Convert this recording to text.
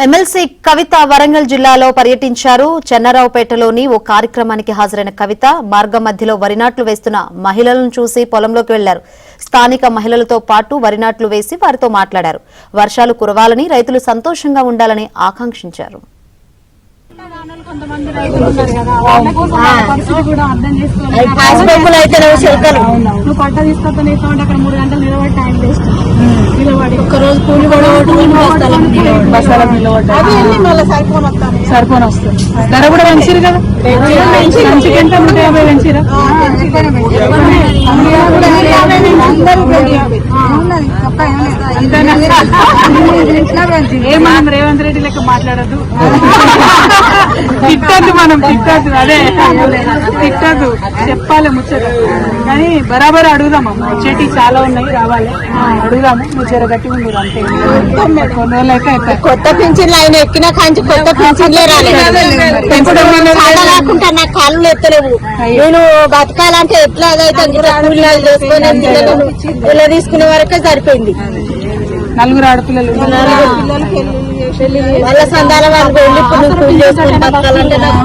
MLC కవిత వరంగల్ జిల్లాలో పర్యటించారు. చెన్నారావుపేటలోని ఓ కార్యక్రమానికి హాజరైన కవిత మార్గం మధ్యలో వరినాట్లు వేస్తున్న మహిళలను చూసి పొలంలోకి వెళ్లారు. స్థానిక మహిళలతో పాటు వరినాట్లు వేసి వారితో మాట్లాడారు. వర్షాలు కురవాలని, రైతులు సంతోషంగా ఉండాలని ఆకాంక్షించారు. ఒక్కరోజు కూలి సరిపోని వస్తుంది. ధర కూడా పెంచారు కదా, మంచికి ఎంత 150 పెంచారా? మనం రేవంత్ రెడ్డి లెక్క మాట్లాడద్దు, తిట్టద్దు, మనం తిట్టద్దు, అదే తిట్టద్దు, చెప్పాలి ముచ్చట. కానీ బరాబర్ అడుగుదామమ్మా, వచ్చేటి చాలా ఉన్నాయి, రావాలి, అడుగుదాము. ముచ్చట గట్టి ఉంది అంతే. కొన్ని రోజులు అయితే కొత్త పింఛన్లు ఆయన ఎక్కిన కాంచి కొత్త పింఛన్లే రాలేకుంటా నాకు కాళ్ళు ఎత్తలేవు. నేను బతకాలంటే ఎట్లా అదైతే కూలీలు చేసుకుని పిల్లలు తీసుకునే వరకే సరిపోయింది. 4 ఆడపిల్లలు వాళ్ళ సందాల వాళ్ళు వెళ్ళి ఇప్పుడు కూలి చేసుకుని బతకాలంటే నాకు